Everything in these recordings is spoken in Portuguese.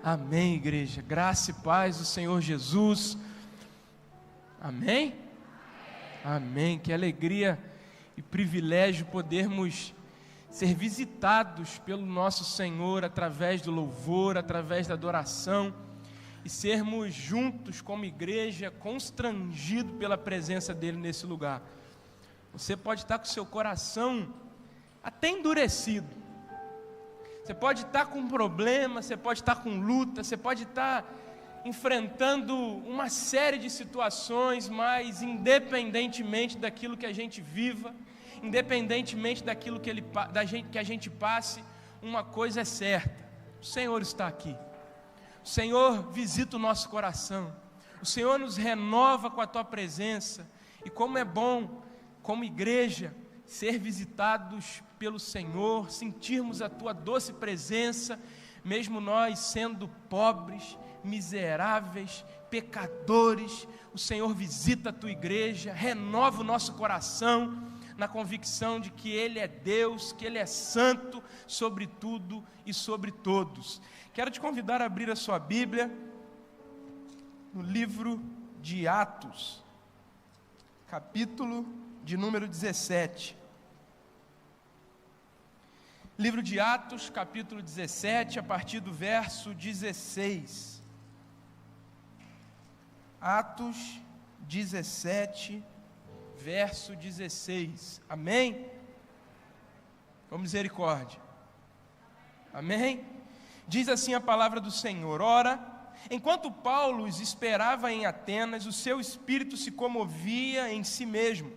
Amém, igreja. Graça e paz do Senhor Jesus. Amém? Amém. Que alegria e privilégio podermos ser visitados pelo nosso Senhor através do louvor, através da adoração, e sermos juntos como igreja constrangidos pela presença dEle nesse lugar. Você pode estar com o seu coração até endurecido, você pode estar com problema, você pode estar com luta, você pode estar enfrentando uma série de situações, mas independentemente daquilo que a gente viva, independentemente daquilo que a gente passe, uma coisa é certa: o Senhor está aqui. O Senhor visita o nosso coração, o Senhor nos renova com a Tua presença. E como é bom, como igreja, ser visitados pelo Senhor, sentirmos a Tua doce presença, mesmo nós sendo pobres, miseráveis, pecadores. O Senhor visita a Tua igreja, renova o nosso coração, na convicção de que Ele é Deus, que Ele é santo sobre tudo e sobre todos. Quero te convidar a abrir a sua Bíblia no livro de Atos, capítulo de número 17. Livro de Atos, capítulo 17, a partir do verso 16. Atos 17, verso 16. Amém? Com misericórdia. Amém? Diz assim a palavra do Senhor: Ora, enquanto Paulo os esperava em Atenas, o seu espírito se comovia em si mesmo,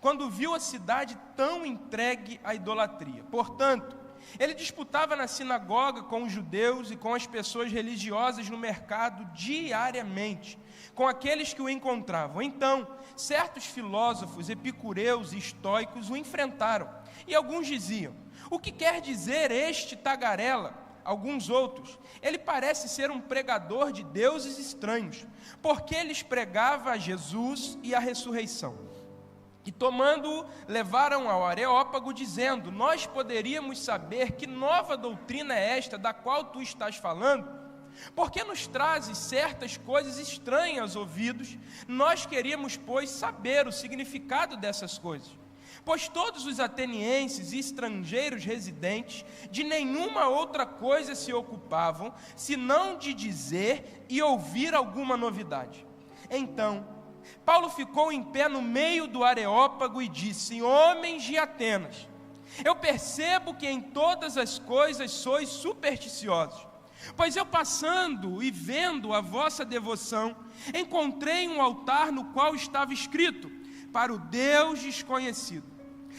quando viu a cidade tão entregue à idolatria. Portanto, ele disputava na sinagoga com os judeus e com as pessoas religiosas no mercado diariamente, com aqueles que o encontravam. Então, certos filósofos, epicureus e estoicos o enfrentaram, e alguns diziam: o que quer dizer este tagarela? Alguns outros: ele parece ser um pregador de deuses estranhos, porque eles pregava a Jesus e a ressurreição. E tomando-o, levaram ao Areópago, dizendo: nós poderíamos saber que nova doutrina é esta da qual tu estás falando? Porque nos trazes certas coisas estranhas aos ouvidos. Nós queríamos, pois, saber o significado dessas coisas. Pois todos os atenienses e estrangeiros residentes de nenhuma outra coisa se ocupavam, senão de dizer e ouvir alguma novidade. Então Paulo ficou em pé no meio do Areópago e disse: homens de Atenas, eu percebo que em todas as coisas sois supersticiosos. Pois eu, passando e vendo a vossa devoção, encontrei um altar no qual estava escrito: para o Deus desconhecido.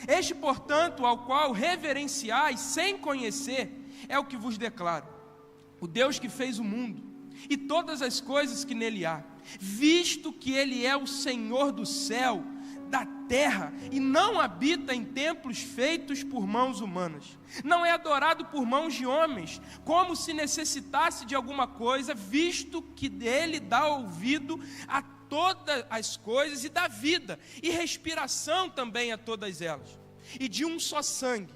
Este, portanto, ao qual reverenciais sem conhecer, é o que vos declaro: o Deus que fez o mundo e todas as coisas que nele há, visto que Ele é o Senhor do céu, da terra, e não habita em templos feitos por mãos humanas, não é adorado por mãos de homens, como se necessitasse de alguma coisa, visto que Ele dá ouvido a todas as coisas e dá vida e respiração também a todas elas. E de um só sangue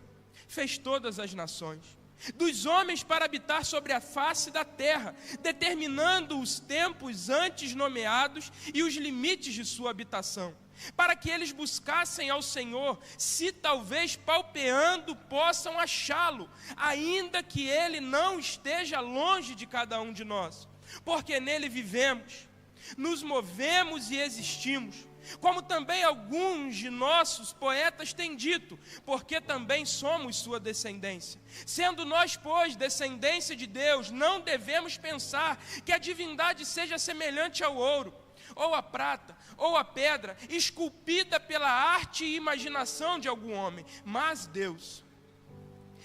fez todas as nações, dos homens para habitar sobre a face da terra, determinando os tempos antes nomeados e os limites de sua habitação, para que eles buscassem ao Senhor, se talvez palpeando possam achá-lo, ainda que Ele não esteja longe de cada um de nós, porque nele vivemos, nos movemos e existimos, como também alguns de nossos poetas têm dito, porque também somos sua descendência. Sendo nós, pois, descendência de Deus, não devemos pensar que a divindade seja semelhante ao ouro, ou à prata, ou à pedra, esculpida pela arte e imaginação de algum homem, mas Deus,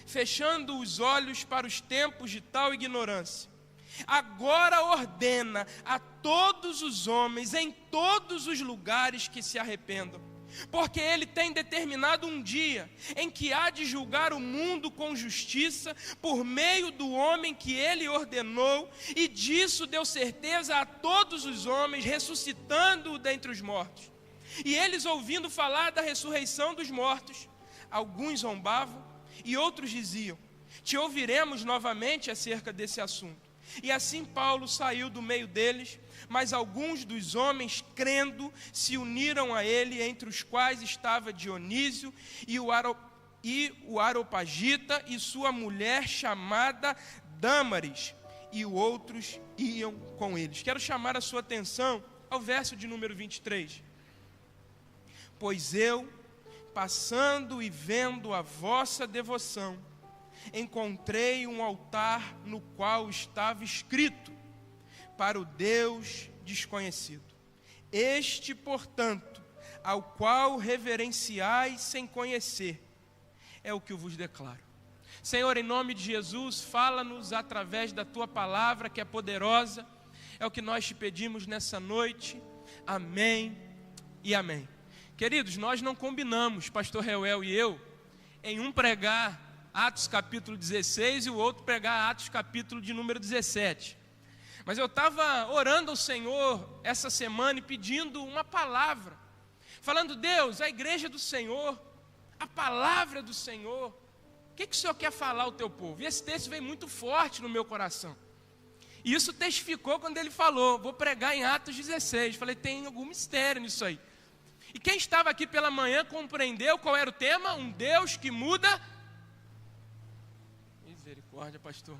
fechando os olhos para os tempos de tal ignorância, agora ordena a todos os homens em todos os lugares que se arrependam, porque Ele tem determinado um dia em que há de julgar o mundo com justiça por meio do homem que Ele ordenou, e disso deu certeza a todos os homens, ressuscitando-o dentre os mortos. E eles, ouvindo falar da ressurreição dos mortos, alguns zombavam e outros diziam: te ouviremos novamente acerca desse assunto. E assim Paulo saiu do meio deles, mas alguns dos homens, crendo, se uniram a ele, entre os quais estava Dionísio e o Areopagita e sua mulher chamada Dâmaris, e outros iam com eles. Quero chamar a sua atenção ao verso de número 23. Pois eu, passando e vendo a vossa devoção, encontrei um altar no qual estava escrito: para o Deus desconhecido. Este, portanto, ao qual reverenciais sem conhecer, é o que eu vos declaro. Senhor, em nome de Jesus, fala-nos através da Tua palavra, que é poderosa. É o que nós te pedimos nessa noite. Amém e amém. Queridos, nós não combinamos, pastor Reuel e eu, em um pregar Atos capítulo 16 e o outro pregar Atos capítulo de número 17. Mas eu estava orando ao Senhor essa semana e pedindo uma palavra, falando: Deus, a igreja do Senhor, a palavra do Senhor, o que o Senhor quer falar ao teu povo? E esse texto veio muito forte no meu coração. E isso testificou quando ele falou: vou pregar em Atos 16. Falei: tem algum mistério nisso aí. E quem estava aqui pela manhã compreendeu qual era o tema? Um Deus que muda. Misericórdia, pastor.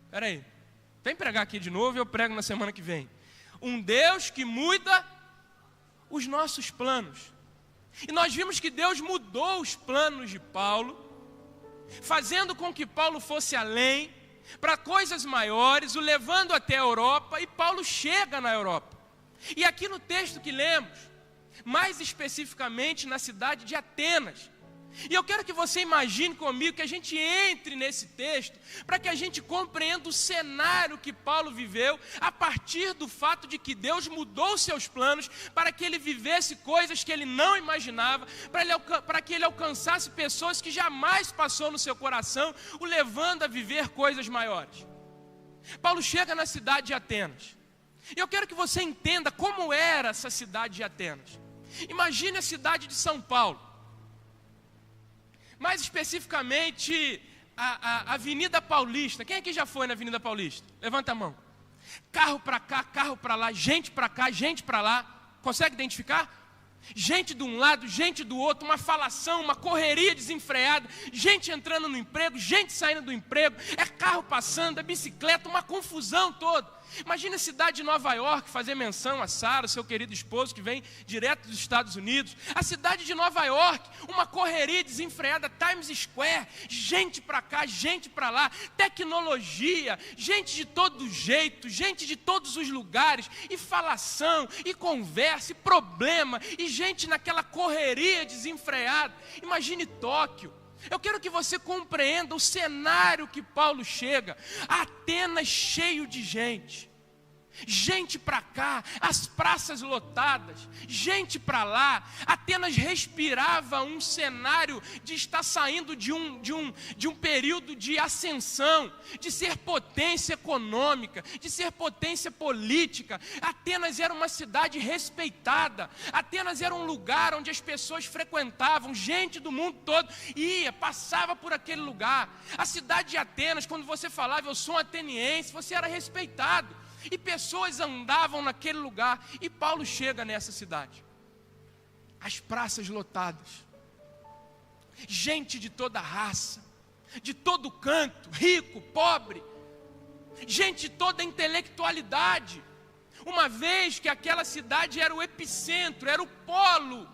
Espera aí. Vem pregar aqui de novo e eu prego na semana que vem. Um Deus que muda os nossos planos. E nós vimos que Deus mudou os planos de Paulo, fazendo com que Paulo fosse além, para coisas maiores, o levando até a Europa, e Paulo chega na Europa. E aqui no texto que lemos, mais especificamente na cidade de Atenas. E eu quero que você imagine comigo que a gente entre nesse texto, para que a gente compreenda o cenário que Paulo viveu, a partir do fato de que Deus mudou seus planos, para que ele vivesse coisas que ele não imaginava, para que ele alcançasse pessoas que jamais passou no seu coração, o levando a viver coisas maiores. Paulo chega na cidade de Atenas, e eu quero que você entenda como era essa cidade de Atenas. Imagine a cidade de São Paulo, mais especificamente a Avenida Paulista. Quem aqui já foi na Avenida Paulista? Levanta a mão. Carro para cá, carro para lá, gente para cá, gente para lá. Consegue identificar? Gente de um lado, gente do outro, uma falação, uma correria desenfreada, gente entrando no emprego, gente saindo do emprego, é carro passando, é bicicleta, uma confusão toda. Imagina a cidade de Nova York, fazer menção a Sara, seu querido esposo que vem direto dos Estados Unidos. A cidade de Nova York, uma correria desenfreada, Times Square, gente para cá, gente para lá, tecnologia, gente de todo jeito, gente de todos os lugares, e falação, e conversa, e problema, e gente naquela correria desenfreada. Imagine Tóquio. Eu quero que você compreenda o cenário que Paulo chega. Atenas cheio de gente. Gente para cá, as praças lotadas, gente para lá. Atenas respirava um cenário de estar saindo de um período de ascensão, de ser potência econômica, de ser potência política. Atenas era uma cidade respeitada. Atenas era um lugar onde as pessoas frequentavam, gente do mundo todo ia, passava por aquele lugar. A cidade de Atenas, quando você falava: eu sou um ateniense, você era respeitado. E pessoas andavam naquele lugar. E Paulo chega nessa cidade, as praças lotadas, gente de toda raça, de todo canto, rico, pobre, gente de toda intelectualidade, uma vez que aquela cidade era o epicentro, era o polo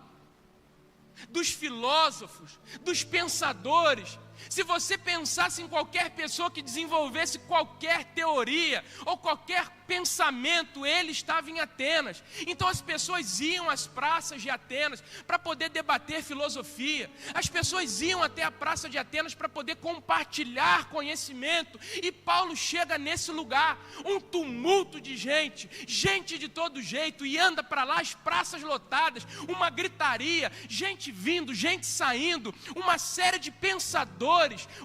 dos filósofos, dos pensadores. Se você pensasse em qualquer pessoa que desenvolvesse qualquer teoria ou qualquer pensamento, ele estava em Atenas. Então as pessoas iam às praças de Atenas para poder debater filosofia. As pessoas iam até a praça de Atenas para poder compartilhar conhecimento. E Paulo chega nesse lugar, um tumulto de gente, gente de todo jeito, e anda para lá, as praças lotadas, uma gritaria, gente vindo, gente saindo, uma série de pensadores,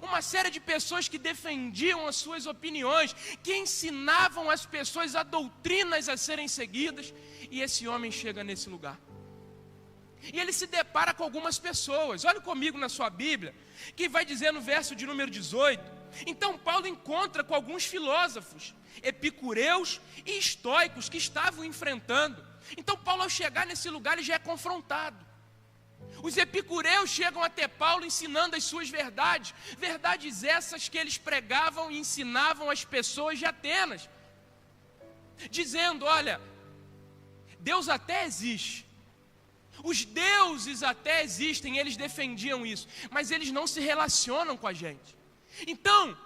uma série de pessoas que defendiam as suas opiniões, que ensinavam as pessoas a doutrinas a serem seguidas. E esse homem chega nesse lugar, e ele se depara com algumas pessoas. Olha comigo na sua Bíblia, que vai dizer no verso de número 18, Então Paulo encontra com alguns filósofos, epicureus e estoicos, que estavam enfrentando. Então Paulo, ao chegar nesse lugar, ele já é confrontado. Os epicureus chegam até Paulo ensinando as suas verdades, verdades essas que eles pregavam e ensinavam às pessoas de Atenas, dizendo: olha, Deus até existe, os deuses até existem, eles defendiam isso, mas eles não se relacionam com a gente. Então,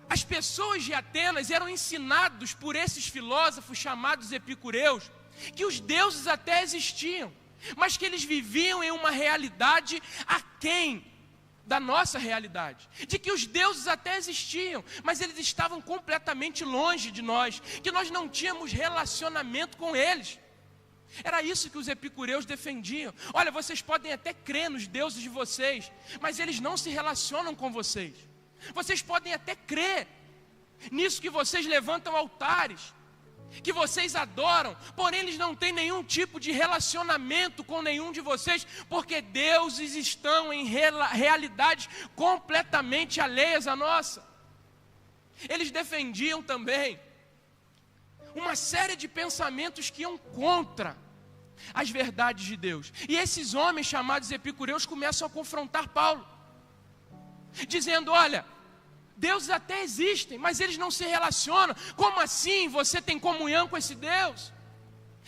as pessoas de Atenas eram ensinados por esses filósofos chamados epicureus que os deuses até existiam, mas que eles viviam em uma realidade aquém da nossa realidade, de que os deuses até existiam, mas eles estavam completamente longe de nós, que nós não tínhamos relacionamento com eles. Era isso que os epicureus defendiam. Olha, vocês podem até crer nos deuses de vocês, mas eles não se relacionam com vocês. Vocês podem até crer nisso que vocês levantam altares, que vocês adoram, porém eles não têm nenhum tipo de relacionamento com nenhum de vocês, porque deuses estão em realidades completamente alheias à nossa. Eles defendiam também uma série de pensamentos que iam contra as verdades de Deus. E esses homens chamados epicureus começam a confrontar Paulo, dizendo: olha, deuses até existem, mas eles não se relacionam. Como assim você tem comunhão com esse Deus?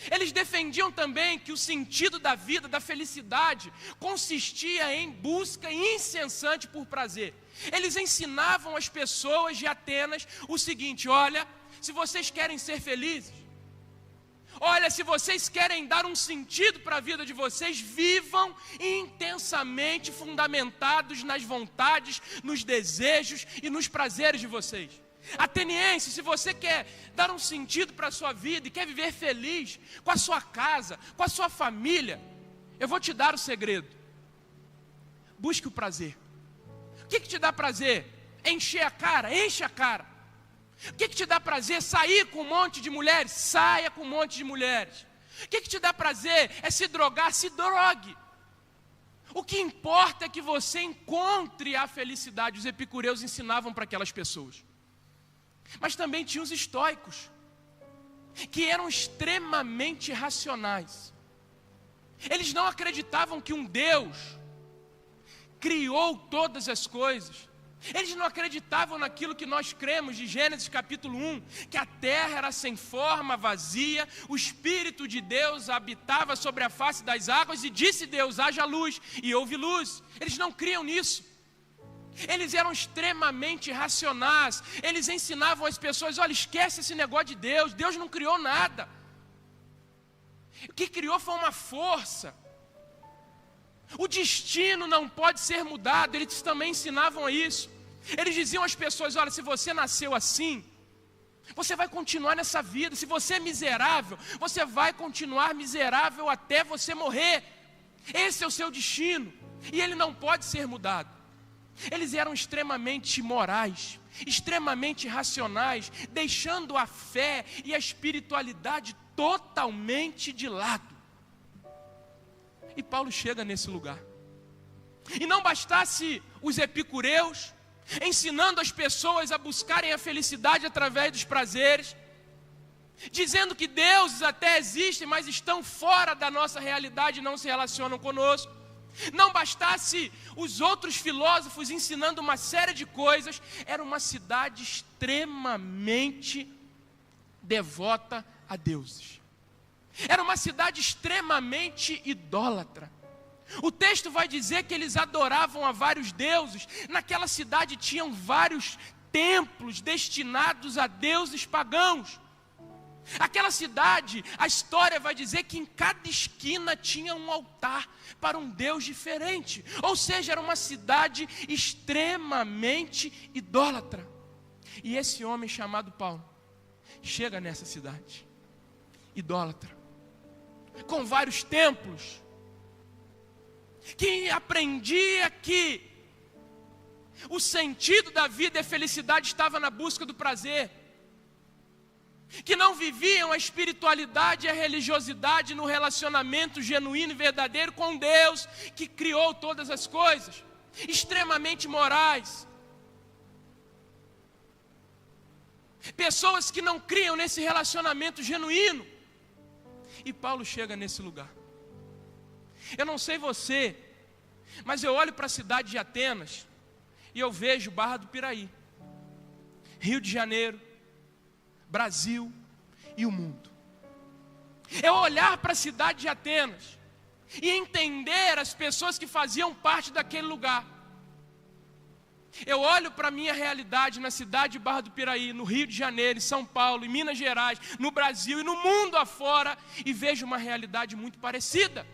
Eles defendiam também que o sentido da vida, da felicidade, consistia em busca incessante por prazer. Eles ensinavam às pessoas de Atenas o seguinte: olha, se vocês querem ser felizes, olha, se vocês querem dar um sentido para a vida de vocês, vivam intensamente fundamentados nas vontades, nos desejos e nos prazeres de vocês. Ateniense, se você quer dar um sentido para a sua vida e quer viver feliz com a sua casa, com a sua família, eu vou te dar o segredo: busque o prazer. O que te dá prazer? Encher a cara, enche a cara. O que te dá prazer? Sair com um monte de mulheres? Saia com um monte de mulheres. O que te dá prazer? É se drogar? Se drogue. O que importa é que você encontre a felicidade. Os epicureus ensinavam para aquelas pessoas. Mas também tinha os estoicos, que eram extremamente racionais. Eles não acreditavam que um Deus criou todas as coisas. Eles não acreditavam naquilo que nós cremos de Gênesis capítulo 1, que a terra era sem forma, vazia, o Espírito de Deus habitava sobre a face das águas e disse Deus: haja luz, e houve luz. Eles não criam nisso. Eles eram extremamente racionais. Eles ensinavam às pessoas: olha, esquece esse negócio de Deus, Deus não criou nada. O que criou foi uma força. O destino não pode ser mudado. Eles também ensinavam isso. Eles diziam às pessoas: olha, se você nasceu assim, você vai continuar nessa vida. Se você é miserável, você vai continuar miserável até você morrer. Esse é o seu destino, e ele não pode ser mudado. Eles eram extremamente morais, extremamente racionais, deixando a fé e a espiritualidade totalmente de lado. E Paulo chega nesse lugar. E não bastasse os epicureus ensinando as pessoas a buscarem a felicidade através dos prazeres, dizendo que deuses até existem, mas estão fora da nossa realidade e não se relacionam conosco. Não bastasse os outros filósofos ensinando uma série de coisas, era uma cidade extremamente devota a deuses. Era uma cidade extremamente idólatra. O texto vai dizer que eles adoravam a vários deuses. Naquela cidade tinham vários templos destinados a deuses pagãos. Aquela cidade, a história vai dizer que em cada esquina tinha um altar para um deus diferente. Ou seja, era uma cidade extremamente idólatra. E esse homem chamado Paulo chega nessa cidade idólatra, com vários templos, que aprendia que o sentido da vida e a felicidade estava na busca do prazer, que não viviam a espiritualidade e a religiosidade no relacionamento genuíno e verdadeiro com Deus, que criou todas as coisas, extremamente morais. pessoas que não criam nesse relacionamento genuíno. E Paulo chega nesse lugar. Eu não sei você, mas eu olho para a cidade de Atenas e eu vejo Barra do Piraí, Rio de Janeiro, Brasil e o mundo. Eu olhar para a cidade de Atenas e entender as pessoas que faziam parte daquele lugar. Eu olho para a minha realidade na cidade de Barra do Piraí, no Rio de Janeiro, em São Paulo, em Minas Gerais, no Brasil e no mundo afora, e vejo uma realidade muito parecida.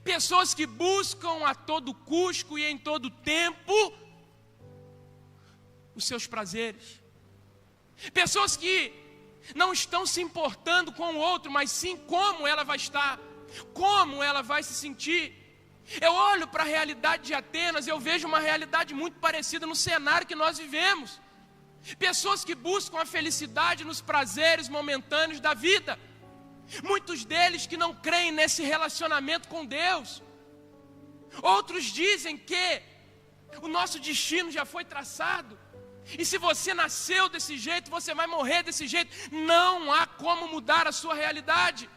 Pessoas que buscam a todo custo e em todo tempo os seus prazeres. Pessoas que não estão se importando com o outro, mas sim como ela vai estar, como ela vai se sentir. Eu olho para a realidade de Atenas e eu vejo uma realidade muito parecida no cenário que nós vivemos. Pessoas que buscam a felicidade nos prazeres momentâneos da vida. Muitos deles que não creem nesse relacionamento com Deus. Outros dizem que o nosso destino já foi traçado. E se você nasceu desse jeito, você vai morrer desse jeito. Não há como mudar a sua realidade.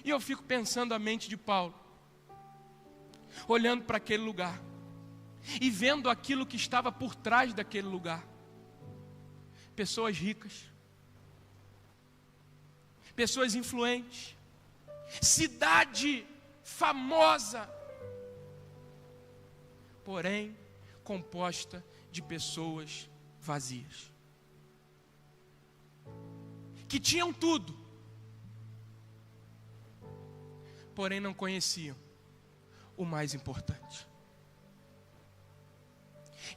E eu fico pensando a mente de Paulo, olhando para aquele lugar e vendo aquilo que estava por trás daquele lugar. Pessoas ricas, pessoas influentes, cidade famosa, porém composta de pessoas vazias, que tinham tudo, porém não conheciam o mais importante.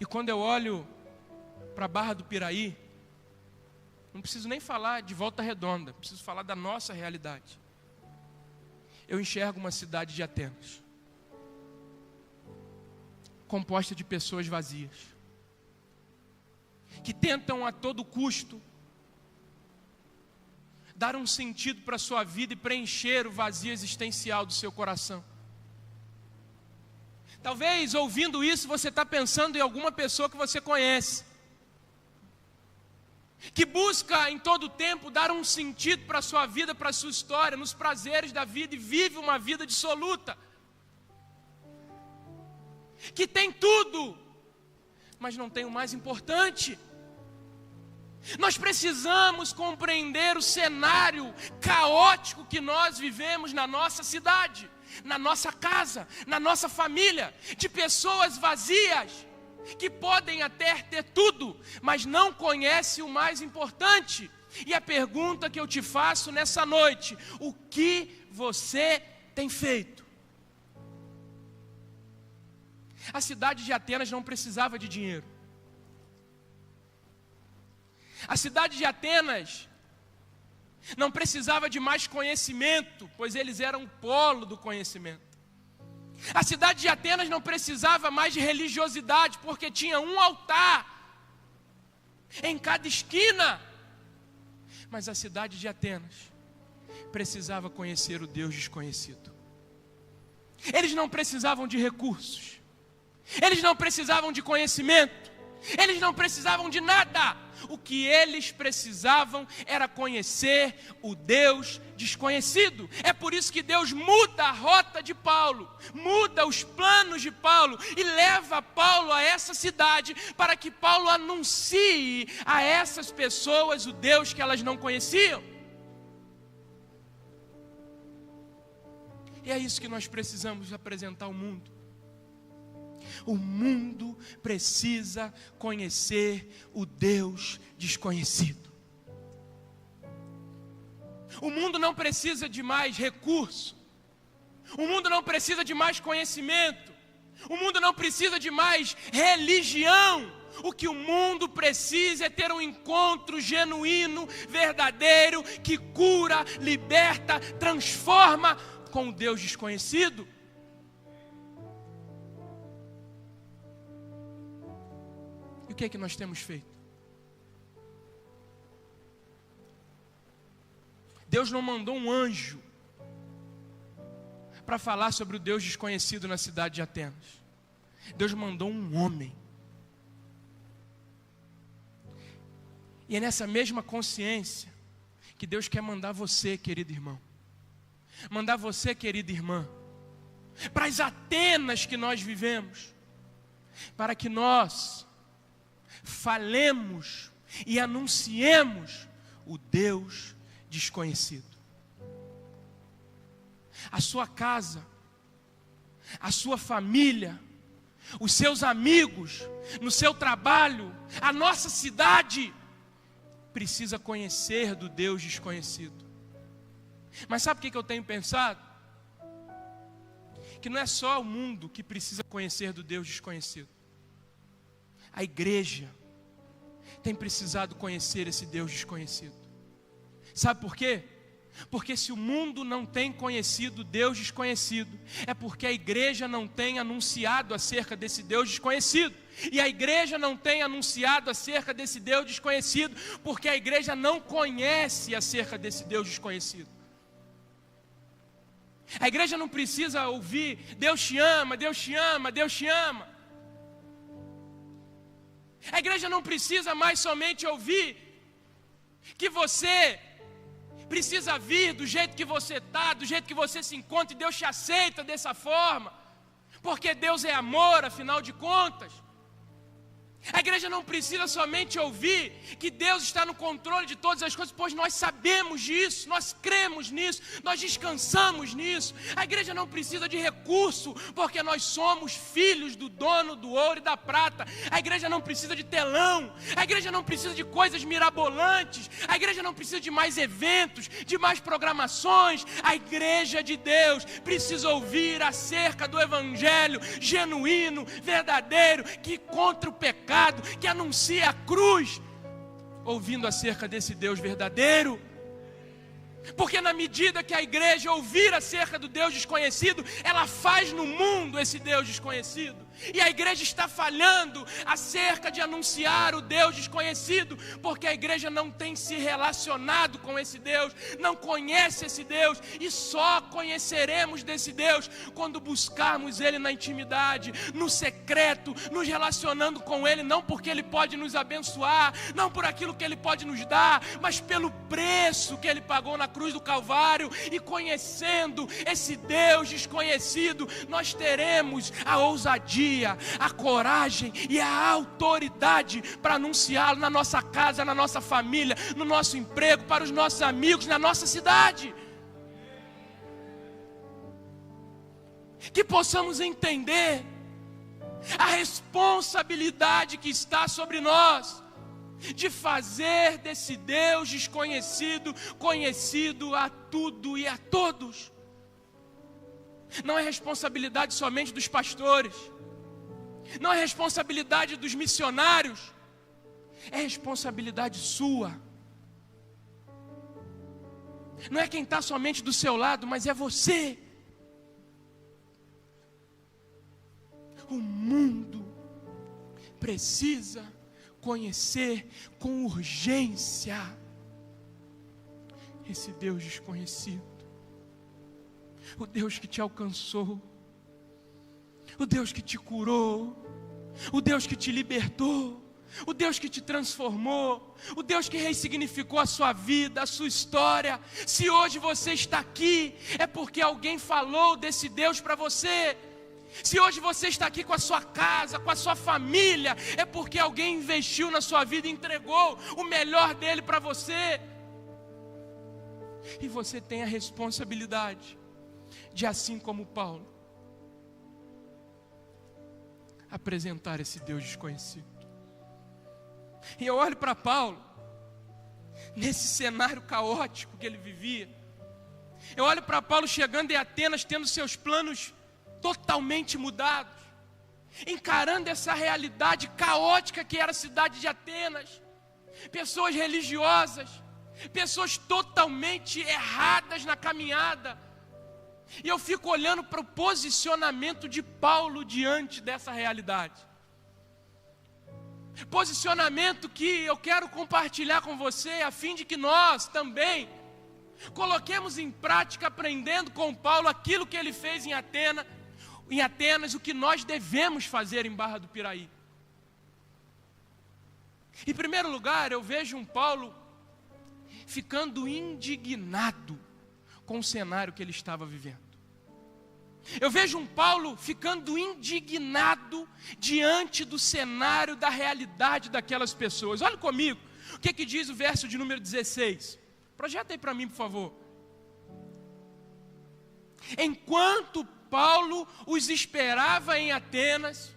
E quando eu olho para a Barra do Piraí, não preciso nem falar de Volta Redonda, preciso falar da nossa realidade. Eu enxergo uma cidade de Atenas, composta de pessoas vazias, que tentam a todo custo dar um sentido para a sua vida e preencher o vazio existencial do seu coração. Talvez ouvindo isso você está pensando em alguma pessoa que você conhece, que busca em todo tempo dar um sentido para a sua vida, para a sua história, nos prazeres da vida e vive uma vida dissoluta, que tem tudo, mas não tem o mais importante. Nós precisamos compreender o cenário caótico que nós vivemos na nossa cidade, na nossa casa, na nossa família, de pessoas vazias, que podem até ter tudo, mas não conhecem o mais importante. E a pergunta que eu te faço nessa noite: o que você tem feito? A cidade de Atenas não precisava de dinheiro. A cidade de Atenas não precisava de mais conhecimento, pois eles eram o polo do conhecimento. A cidade de Atenas não precisava mais de religiosidade, porque tinha um altar em cada esquina. Mas a cidade de Atenas precisava conhecer o Deus desconhecido. Eles não precisavam de recursos, eles não precisavam de conhecimento, eles não precisavam de nada. O que eles precisavam era conhecer o Deus desconhecido. É por isso que Deus muda a rota de Paulo, muda os planos de Paulo e leva Paulo a essa cidade para que Paulo anuncie a essas pessoas o Deus que elas não conheciam. E é isso que nós precisamos apresentar ao mundo. O mundo precisa conhecer o Deus desconhecido. O mundo não precisa de mais recurso. O mundo não precisa de mais conhecimento. O mundo não precisa de mais religião. O que o mundo precisa é ter um encontro genuíno, verdadeiro, que cura, liberta, transforma com o Deus desconhecido. E o que é que nós temos feito? Deus não mandou um anjo para falar sobre o Deus desconhecido na cidade de Atenas. Deus mandou um homem. E é nessa mesma consciência que Deus quer mandar você, querido irmão, mandar você, querida irmã, para as Atenas que nós vivemos, para que nós falemos e anunciemos o Deus desconhecido. A sua casa, a sua família, os seus amigos, no seu trabalho, a nossa cidade precisa conhecer do Deus desconhecido. Mas sabe o que eu tenho pensado? Que não é só o mundo que precisa conhecer do Deus desconhecido. A igreja tem precisado conhecer esse Deus desconhecido. Sabe por quê? Porque se o mundo não tem conhecido Deus desconhecido, é porque a igreja não tem anunciado acerca desse Deus desconhecido. E a igreja não tem anunciado acerca desse Deus desconhecido, porque a igreja não conhece acerca desse Deus desconhecido. A igreja não precisa ouvir: Deus te ama, Deus te ama, Deus te ama. A igreja não precisa mais somente ouvir que você precisa vir do jeito que você está, do jeito que você se encontra, e Deus te aceita dessa forma, porque Deus é amor, afinal de contas. A igreja não precisa somente ouvir que Deus está no controle de todas as coisas, pois nós sabemos disso, nós cremos nisso, nós descansamos nisso. A igreja não precisa de recurso, porque nós somos filhos do dono do ouro e da prata. A igreja não precisa de telão, a igreja não precisa de coisas mirabolantes, a igreja não precisa de mais eventos, de mais programações. A igreja de Deus precisa ouvir acerca do evangelho genuíno, verdadeiro, que contra o pecado, que anuncia a cruz, ouvindo acerca desse Deus verdadeiro. Porque na medida que a igreja ouvir acerca do Deus desconhecido, ela faz no mundo esse Deus desconhecido. E a igreja está falhando acerca de anunciar o Deus desconhecido, porque a igreja não tem se relacionado com esse Deus, não conhece esse Deus, e só conheceremos desse Deus quando buscarmos Ele na intimidade, no secreto, nos relacionando com Ele, não porque Ele pode nos abençoar, não por aquilo que Ele pode nos dar, mas pelo preço que Ele pagou na cruz do Calvário. E conhecendo esse Deus desconhecido, nós teremos a ousadia, a coragem e a autoridade para anunciá-lo na nossa casa, na nossa família, no nosso emprego, para os nossos amigos, na nossa cidade. Que possamos entender a responsabilidade que está sobre nós de fazer desse Deus desconhecido conhecido a tudo e a todos. Não é responsabilidade somente dos pastores, não é responsabilidade dos missionários, é responsabilidade sua. Não é quem está somente do seu lado, mas é você. O mundo precisa conhecer com urgência esse Deus desconhecido, o Deus que te alcançou, o Deus que te curou, o Deus que te libertou, o Deus que te transformou, o Deus que ressignificou a sua vida, a sua história. Se hoje você está aqui, é porque alguém falou desse Deus para você. Se hoje você está aqui com a sua casa, com a sua família, é porque alguém investiu na sua vida e entregou o melhor dele para você. E você tem a responsabilidade de, assim como Paulo, apresentar esse Deus desconhecido. E eu olho para Paulo, nesse cenário caótico que ele vivia. Eu olho para Paulo chegando em Atenas, tendo seus planos totalmente mudados, encarando essa realidade caótica que era a cidade de Atenas. Pessoas religiosas, pessoas totalmente erradas na caminhada. E eu fico olhando para o posicionamento de Paulo diante dessa realidade. Posicionamento que eu quero compartilhar com você, a fim de que nós também coloquemos em prática, aprendendo com Paulo aquilo que ele fez em Atenas, o que nós devemos fazer em Barra do Piraí. Em primeiro lugar, eu vejo um Paulo ficando indignado com o cenário que ele estava vivendo. Eu vejo um Paulo ficando indignado diante do cenário, da realidade daquelas pessoas. Olha comigo, o que diz o verso de número 16? Projeta aí para mim, por favor. Enquanto Paulo os esperava em Atenas,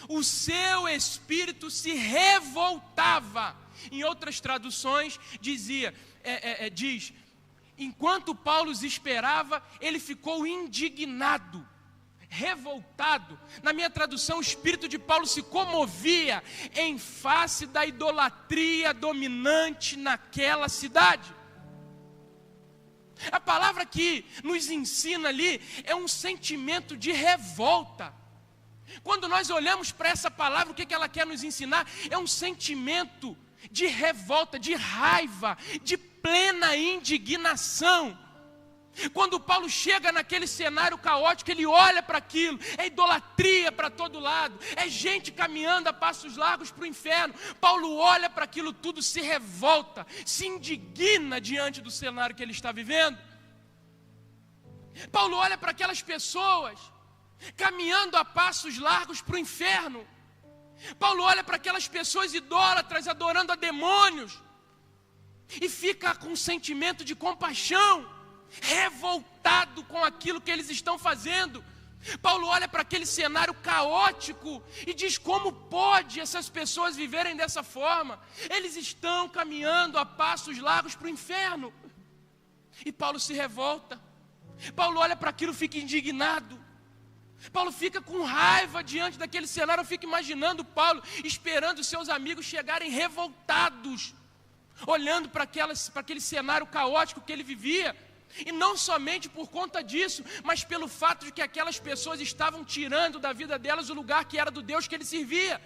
o seu espírito se revoltava. Em outras traduções diz, enquanto Paulo os esperava, ele ficou indignado, revoltado. Na minha tradução, o espírito de Paulo se comovia em face da idolatria dominante naquela cidade. A palavra que nos ensina ali é um sentimento de revolta. Quando nós olhamos para essa palavra, o que ela quer nos ensinar? É um sentimento de revolta, de raiva, de plena indignação. Quando Paulo chega naquele cenário caótico, ele olha para aquilo, é idolatria para todo lado, é gente caminhando a passos largos para o inferno. Paulo olha para aquilo tudo, se revolta, se indigna diante do cenário que ele está vivendo. Paulo olha para aquelas pessoas caminhando a passos largos para o inferno. Paulo olha para aquelas pessoas idólatras adorando a demônios e fica com um sentimento de compaixão, revoltado com aquilo que eles estão fazendo. Paulo olha para aquele cenário caótico e diz: como pode essas pessoas viverem dessa forma? Eles estão caminhando a passos largos para o inferno. E Paulo se revolta. Paulo olha para aquilo e fica indignado. Paulo fica com raiva diante daquele cenário. Eu fico imaginando Paulo esperando os seus amigos chegarem revoltados, olhando para aquele cenário caótico que ele vivia. E não somente por conta disso, mas pelo fato de que aquelas pessoas estavam tirando da vida delas o lugar que era do Deus que ele servia.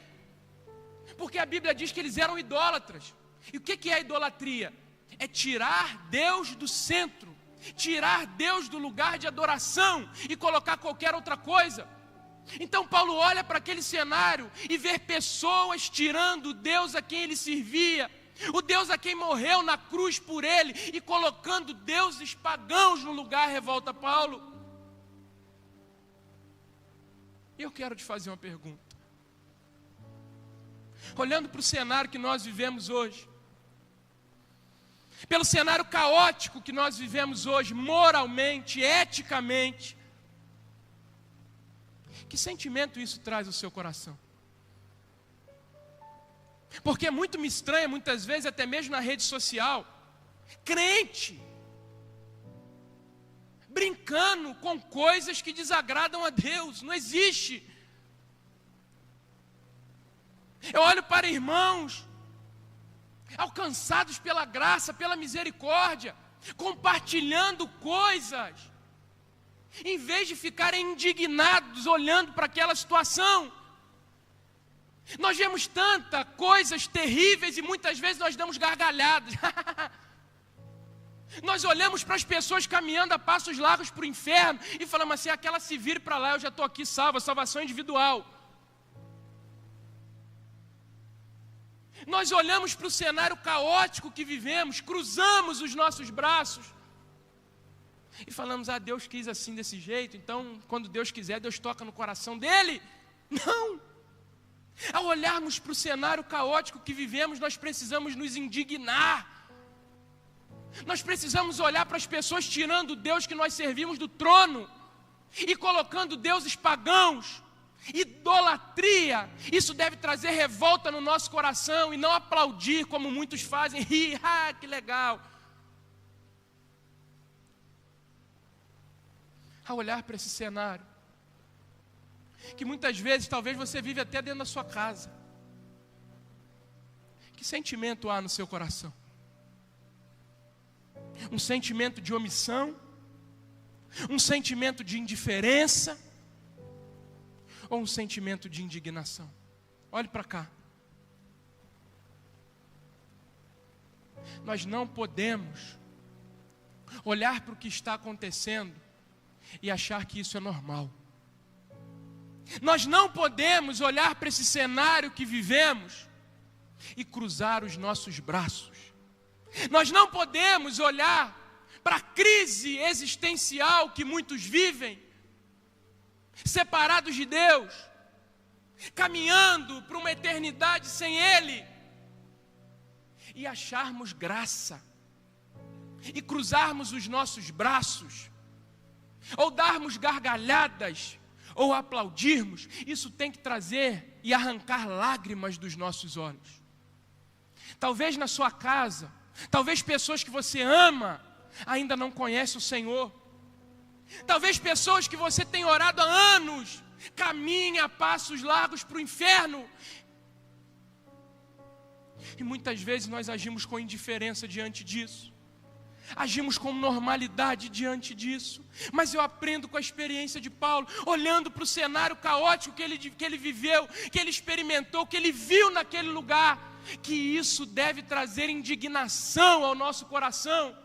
Porque a Bíblia diz que eles eram idólatras. E o que é a idolatria? É tirar Deus do centro, tirar Deus do lugar de adoração e colocar qualquer outra coisa. Então Paulo olha para aquele cenário e vê pessoas tirando o Deus a quem ele servia, o Deus a quem morreu na cruz por ele, e colocando deuses pagãos no lugar. Revolta Paulo. E eu quero te fazer uma pergunta. Olhando para o cenário que nós vivemos hoje, pelo cenário caótico que nós vivemos hoje, moralmente, eticamente, que sentimento isso traz ao seu coração? Porque muito me estranha, muitas vezes, até mesmo na rede social, crente brincando com coisas que desagradam a Deus. Não existe. Eu olho para irmãos alcançados pela graça, pela misericórdia, compartilhando coisas, em vez de ficarem indignados olhando para aquela situação. Nós vemos tantas coisas terríveis e muitas vezes nós damos gargalhadas. Nós olhamos para as pessoas caminhando a passos largos para o inferno e falamos assim: aquela se vire para lá, eu já estou aqui salvo, salvação individual. Nós olhamos para o cenário caótico que vivemos, cruzamos os nossos braços e falamos: ah, Deus quis assim desse jeito, então quando Deus quiser, Deus toca no coração dele. Não! Ao olharmos para o cenário caótico que vivemos, nós precisamos nos indignar. Nós precisamos olhar para as pessoas tirando o Deus que nós servimos do trono e colocando deuses pagãos, idolatria. Isso deve trazer revolta no nosso coração e não aplaudir como muitos fazem, rir, ah, que legal. Ao olhar para esse cenário, que muitas vezes talvez você vive até dentro da sua casa, que sentimento há no seu coração? Um sentimento de omissão? Um sentimento de indiferença? Ou um sentimento de indignação? Olhe para cá. Nós não podemos olhar para o que está acontecendo e achar que isso é normal. Nós não podemos olhar para esse cenário que vivemos e cruzar os nossos braços. Nós não podemos olhar para a crise existencial que muitos vivem, separados de Deus, caminhando para uma eternidade sem Ele, e acharmos graça, e cruzarmos os nossos braços, ou darmos gargalhadas, ou aplaudirmos. Isso tem que trazer e arrancar lágrimas dos nossos olhos. Talvez na sua casa, talvez pessoas que você ama ainda não conhecem o Senhor. Talvez pessoas que você tem orado há anos caminhem a passos largos para o inferno. E muitas vezes nós agimos com indiferença diante disso. Agimos com normalidade diante disso. Mas eu aprendo com a experiência de Paulo, olhando para o cenário caótico que ele viveu, que ele experimentou, que ele viu naquele lugar, que isso deve trazer indignação ao nosso coração.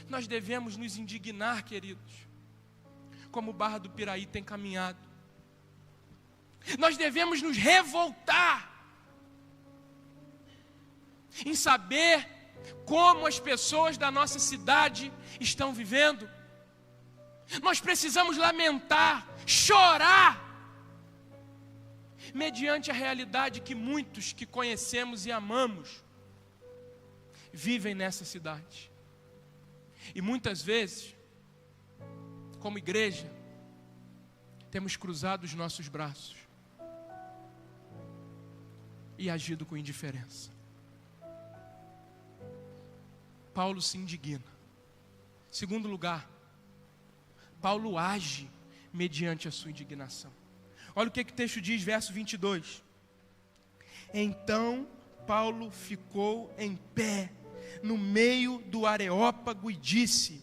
Nós devemos nos indignar, queridos, como Barra do Piraí tem caminhado. Nós devemos nos revoltar em saber como as pessoas da nossa cidade estão vivendo. Nós precisamos lamentar, chorar, mediante a realidade que muitos que conhecemos e amamos vivem nessa cidade. E muitas vezes, como igreja, temos cruzado os nossos braços e agido com indiferença. Paulo se indigna. Segundo lugar, Paulo age mediante a sua indignação. Olha o que o texto diz, verso 22. Então Paulo ficou em pé no meio do Areópago e disse: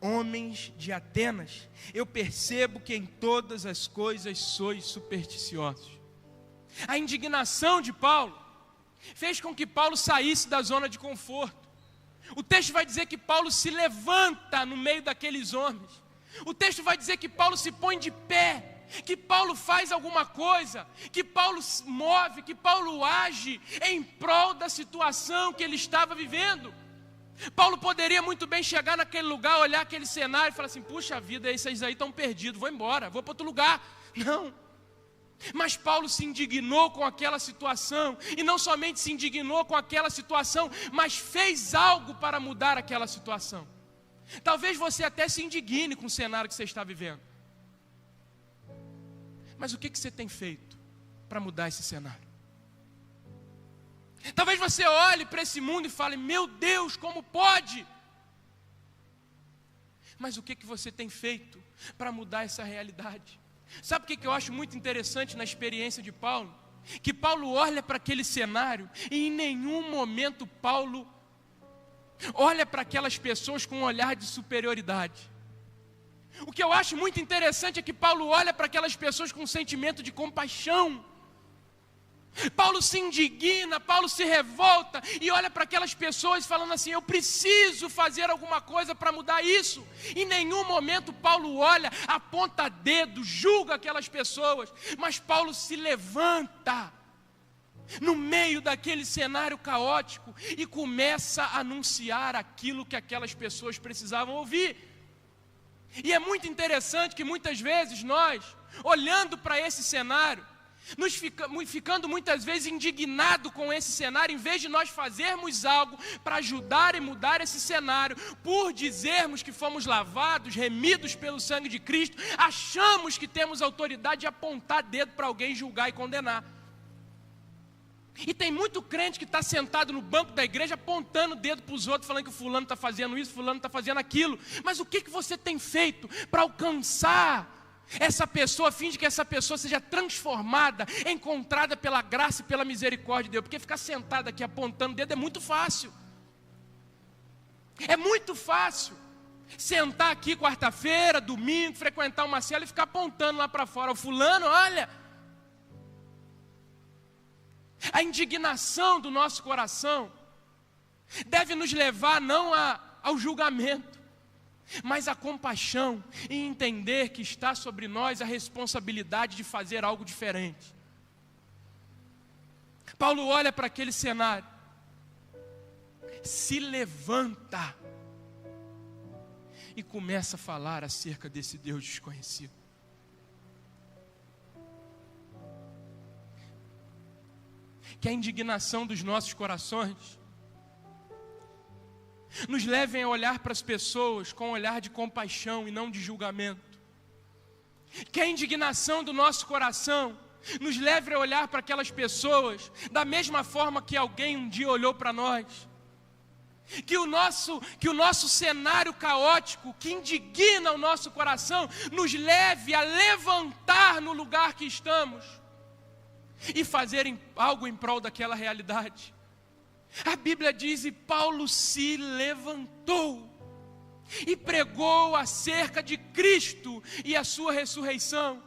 homens de Atenas, eu percebo que em todas as coisas sois supersticiosos. A indignação de Paulo fez com que Paulo saísse da zona de conforto. O texto vai dizer que Paulo se levanta no meio daqueles homens. O texto vai dizer que Paulo se põe de pé, que Paulo faz alguma coisa, que Paulo se move, que Paulo age em prol da situação que ele estava vivendo. Paulo poderia muito bem chegar naquele lugar, olhar aquele cenário e falar assim: puxa vida, esses aí estão perdidos, vou embora, vou para outro lugar. Não. Mas Paulo se indignou com aquela situação, e não somente se indignou com aquela situação, mas fez algo para mudar aquela situação. Talvez você até se indigne com o cenário que você está vivendo, mas o que você tem feito para mudar esse cenário? Talvez você olhe para esse mundo e fale: meu Deus, como pode? Mas o que você tem feito para mudar essa realidade? Sabe o que eu acho muito interessante na experiência de Paulo? Que Paulo olha para aquele cenário e em nenhum momento Paulo olha para aquelas pessoas com um olhar de superioridade. O que eu acho muito interessante é que Paulo olha para aquelas pessoas com um sentimento de compaixão. Paulo se indigna, Paulo se revolta e olha para aquelas pessoas falando assim: eu preciso fazer alguma coisa para mudar isso. Em nenhum momento Paulo olha, aponta dedo, julga aquelas pessoas, mas Paulo se levanta no meio daquele cenário caótico e começa a anunciar aquilo que aquelas pessoas precisavam ouvir. E é muito interessante que muitas vezes nós, olhando para esse cenário, ficando muitas vezes indignado com esse cenário, em vez de nós fazermos algo para ajudar e mudar esse cenário, por dizermos que fomos lavados, remidos pelo sangue de Cristo, achamos que temos autoridade de apontar dedo para alguém, julgar e condenar. E tem muito crente que está sentado no banco da igreja apontando o dedo para os outros, falando que o fulano está fazendo isso, fulano está fazendo aquilo. Mas o que você tem feito para alcançar essa pessoa, a fim de que essa pessoa seja transformada, encontrada pela graça e pela misericórdia de Deus? Porque ficar sentado aqui apontando o dedo é muito fácil. É muito fácil sentar aqui quarta-feira, domingo, frequentar uma cela e ficar apontando lá para fora: o fulano, olha. A indignação do nosso coração deve nos levar não ao julgamento, mas a compaixão e entender que está sobre nós a responsabilidade de fazer algo diferente. Paulo olha para aquele cenário, se levanta e começa a falar acerca desse Deus desconhecido. Que a indignação dos nossos corações nos levem a olhar para as pessoas com um olhar de compaixão e não de julgamento. Que a indignação do nosso coração nos leve a olhar para aquelas pessoas da mesma forma que alguém um dia olhou para nós. Que o nosso cenário caótico, que indigna o nosso coração, nos leve a levantar no lugar que estamos e fazer algo em prol daquela realidade. A Bíblia diz: e Paulo se levantou e pregou acerca de Cristo e a sua ressurreição.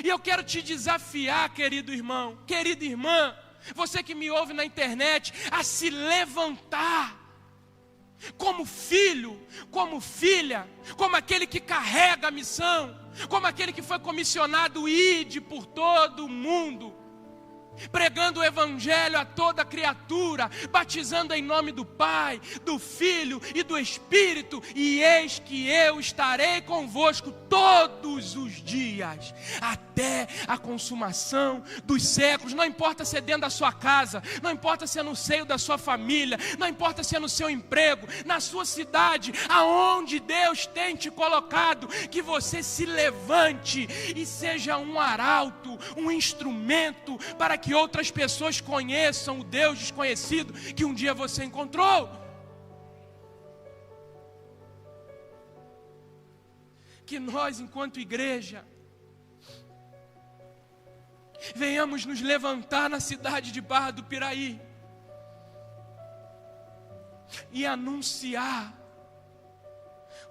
E eu quero te desafiar, querido irmão, querida irmã, você que me ouve na internet, a se levantar como filho, como filha, como aquele que carrega a missão, como aquele que foi comissionado ide por todo o mundo, pregando o evangelho a toda criatura, batizando em nome do Pai, do Filho e do Espírito, e eis que eu estarei convosco todos os dias, até a consumação dos séculos. Não importa se é dentro da sua casa, não importa se é no seio da sua família, não importa se é no seu emprego, na sua cidade, aonde Deus tem te colocado, que você se levante e seja um arauto, um instrumento para que outras pessoas conheçam o Deus desconhecido que um dia você encontrou. Que nós, enquanto igreja, venhamos nos levantar na cidade de Barra do Piraí e anunciar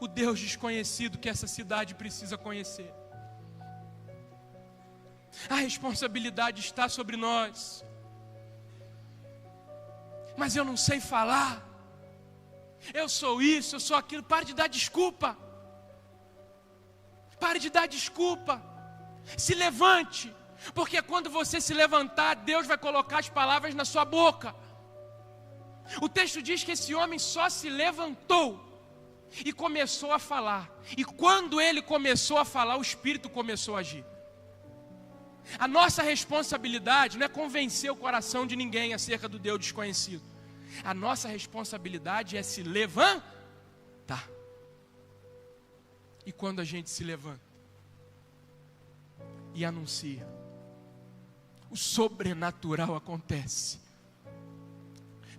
o Deus desconhecido que essa cidade precisa conhecer. A responsabilidade está sobre nós. Mas eu não sei falar. Eu sou isso, eu sou aquilo. Pare de dar desculpa. Pare de dar desculpa. Se levante. Porque quando você se levantar, Deus vai colocar as palavras na sua boca. O texto diz que esse homem só se levantou e começou a falar. E quando ele começou a falar, o Espírito começou a agir. A nossa responsabilidade não é convencer o coração de ninguém acerca do Deus desconhecido. A nossa responsabilidade é se levantar. E quando a gente se levanta e anuncia, o sobrenatural acontece.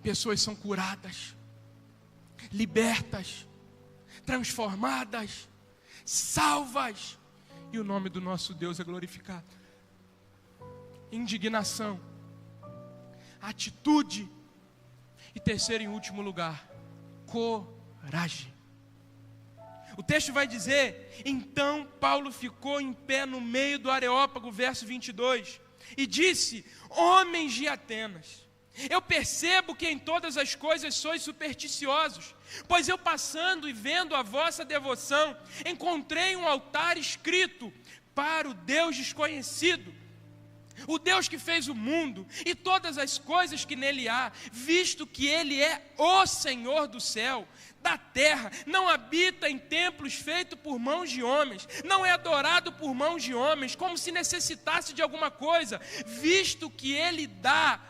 Pessoas são curadas, libertas, transformadas, salvas, e o nome do nosso Deus é glorificado. Indignação, atitude, e terceiro e último lugar, coragem. O texto vai dizer: então Paulo ficou em pé no meio do Areópago, verso 22, e disse: homens de Atenas, eu percebo que em todas as coisas sois supersticiosos, pois eu passando e vendo a vossa devoção, encontrei um altar escrito para o Deus desconhecido, o Deus que fez o mundo e todas as coisas que nele há, visto que Ele é o Senhor do céu, da terra, não habita em templos feitos por mãos de homens, não é adorado por mãos de homens, como se necessitasse de alguma coisa, visto que Ele dá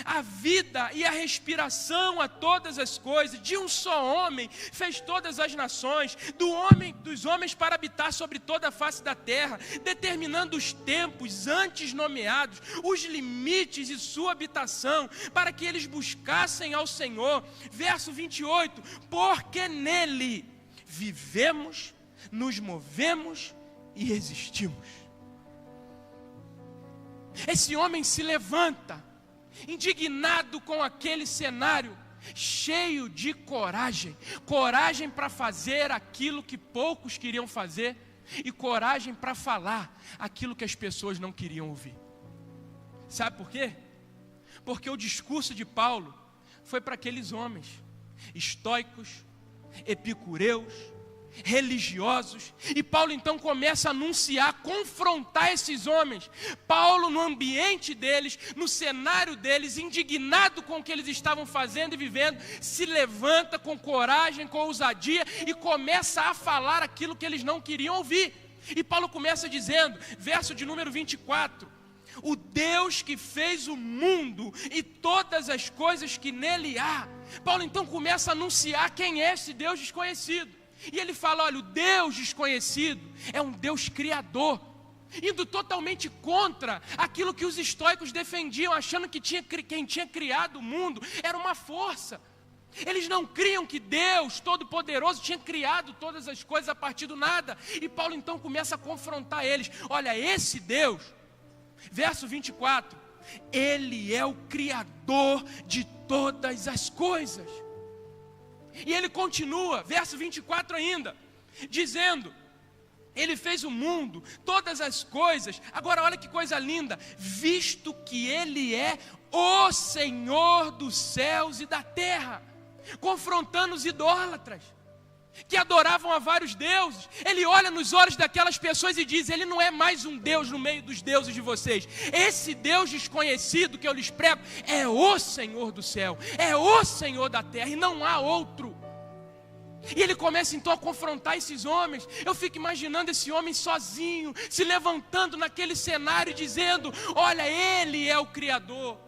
a vida e a respiração a todas as coisas. De um só homem fez todas as nações, dos homens para habitar sobre toda a face da terra, determinando os tempos antes nomeados, os limites de sua habitação, para que eles buscassem ao Senhor. Verso 28, porque nele vivemos, nos movemos e existimos. Esse homem se levanta indignado com aquele cenário, cheio de coragem, coragem para fazer aquilo que poucos queriam fazer, e coragem para falar aquilo que as pessoas não queriam ouvir. Sabe por quê? Porque o discurso de Paulo foi para aqueles homens estoicos, epicureus, religiosos. E Paulo então começa a anunciar, confrontar esses homens. Paulo, no ambiente deles, no cenário deles, indignado com o que eles estavam fazendo e vivendo, se levanta com coragem, com ousadia e começa a falar aquilo que eles não queriam ouvir. E Paulo começa dizendo, verso de número 24: o Deus que fez o mundo e todas as coisas que nele há. Paulo então começa a anunciar quem é esse Deus desconhecido. E ele fala, olha, o Deus desconhecido é um Deus criador, indo totalmente contra aquilo que os estoicos defendiam, achando que quem tinha criado o mundo era uma força. Eles não criam que Deus Todo-Poderoso tinha criado todas as coisas a partir do nada. E Paulo então começa a confrontar eles. Olha, esse Deus, verso 24, Ele é o Criador de todas as coisas. E ele continua, verso 24 ainda, dizendo, Ele fez o mundo, todas as coisas. Agora olha que coisa linda, visto que Ele é o Senhor dos céus e da terra, confrontando os idólatras, que adoravam a vários deuses. Ele olha nos olhos daquelas pessoas e diz, Ele não é mais um Deus no meio dos deuses de vocês. Esse Deus desconhecido que eu lhes prego é o Senhor do céu, é o Senhor da terra, e não há outro. E ele começa então a confrontar esses homens. Eu fico imaginando esse homem sozinho, se levantando naquele cenário e dizendo, olha, Ele é o Criador,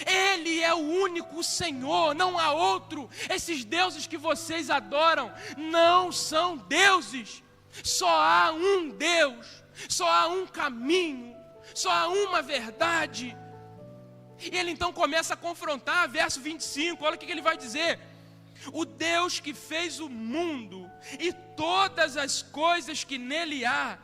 Ele é o único Senhor, não há outro. Esses deuses que vocês adoram não são deuses. Só há um Deus, só há um caminho, só há uma verdade. E ele então começa a confrontar, verso 25, olha o que ele vai dizer. O Deus que fez o mundo e todas as coisas que nele há.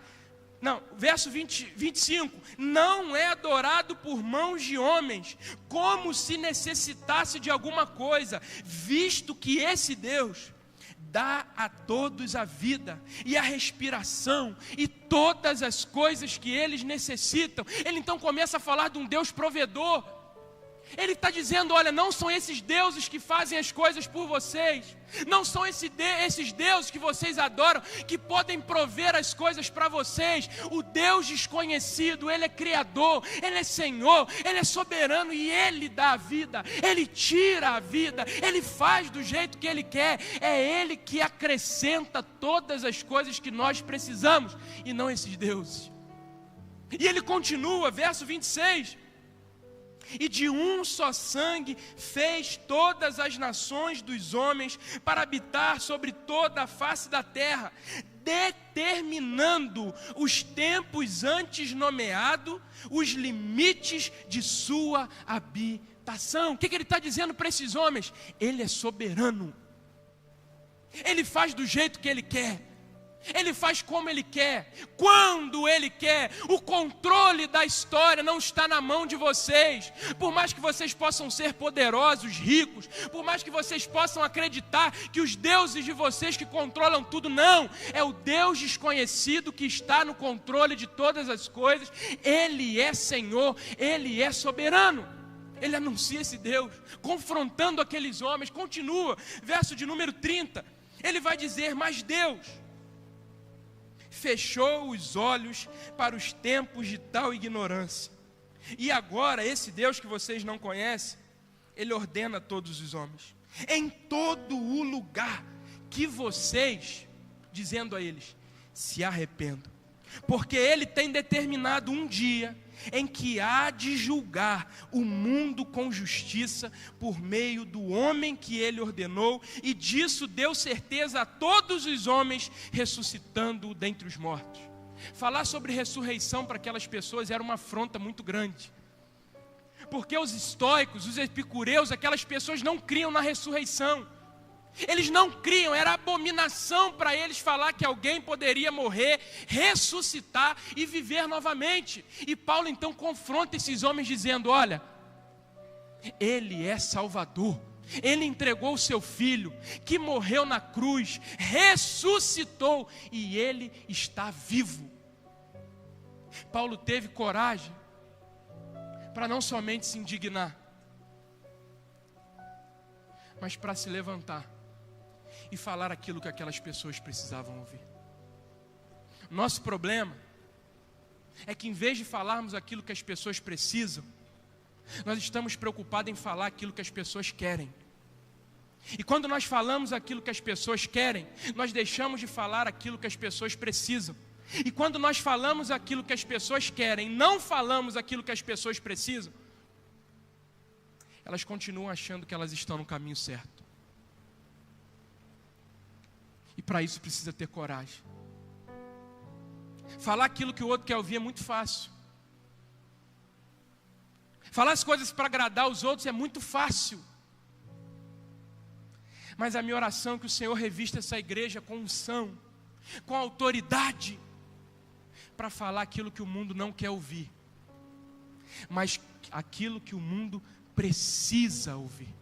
Não, verso 25, não é adorado por mãos de homens, como se necessitasse de alguma coisa, visto que esse Deus dá a todos a vida e a respiração e todas as coisas que eles necessitam. Ele então começa a falar de um Deus provedor. Ele está dizendo, olha, não são esses deuses que fazem as coisas por vocês, não são esses deuses que vocês adoram, que podem prover as coisas para vocês. O Deus desconhecido, Ele é Criador, Ele é Senhor, Ele é soberano e Ele dá a vida, Ele tira a vida, Ele faz do jeito que Ele quer. É Ele que acrescenta todas as coisas que nós precisamos, e não esses deuses. E ele continua, verso 26, e de um só sangue fez todas as nações dos homens para habitar sobre toda a face da terra, determinando os tempos antes nomeados, os limites de sua habitação. O que ele está dizendo para esses homens? Ele é soberano, Ele faz do jeito que Ele quer, Ele faz como Ele quer, quando Ele quer. O controle da história não está na mão de vocês. Por mais que vocês possam ser poderosos, ricos, por mais que vocês possam acreditar que os deuses de vocês que controlam tudo, não. É o Deus desconhecido que está no controle de todas as coisas. Ele é Senhor, Ele é soberano. Ele anuncia esse Deus, confrontando aqueles homens. Continua, verso de número 30. Ele vai dizer, mas Deus fechou os olhos para os tempos de tal ignorância. E agora, esse Deus que vocês não conhecem, Ele ordena a todos os homens, em todo o lugar, que vocês, dizendo a eles, se arrependam. Porque Ele tem determinado um dia em que há de julgar o mundo com justiça por meio do homem que Ele ordenou, e disso deu certeza a todos os homens, ressuscitando-o dentre os mortos. Falar sobre ressurreição para aquelas pessoas era uma afronta muito grande, porque os estoicos, os epicureus, aquelas pessoas não criam na ressurreição. Eles não criam, era abominação para eles falar que alguém poderia morrer, ressuscitar e viver novamente. E Paulo então confronta esses homens dizendo, olha, Ele é Salvador, Ele entregou o seu Filho, que morreu na cruz, ressuscitou e Ele está vivo. Paulo teve coragem para não somente se indignar, mas para se levantar e falar aquilo que aquelas pessoas precisavam ouvir. Nosso problema é que, em vez de falarmos aquilo que as pessoas precisam, nós estamos preocupados em falar aquilo que as pessoas querem. E quando nós falamos aquilo que as pessoas querem, nós deixamos de falar aquilo que as pessoas precisam. E quando nós falamos aquilo que as pessoas querem, não falamos aquilo que as pessoas precisam, elas continuam achando que elas estão no caminho certo. E para isso precisa ter coragem. Falar aquilo que o outro quer ouvir é muito fácil. Falar as coisas para agradar os outros é muito fácil. Mas a minha oração é que o Senhor revista essa igreja com unção, com autoridade, para falar aquilo que o mundo não quer ouvir, mas aquilo que o mundo precisa ouvir.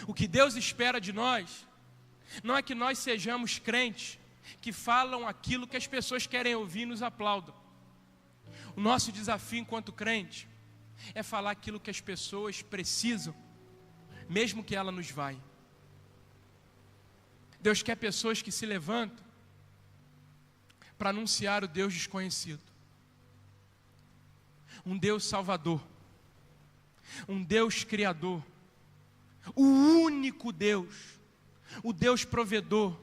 O que Deus espera de nós não é que nós sejamos crentes que falam aquilo que as pessoas querem ouvir e nos aplaudam. O nosso desafio enquanto crente é falar aquilo que as pessoas precisam, mesmo que ela nos vai. Deus quer pessoas que se levantam para anunciar o Deus desconhecido. Um Deus salvador, um Deus criador, o único Deus, o Deus provedor,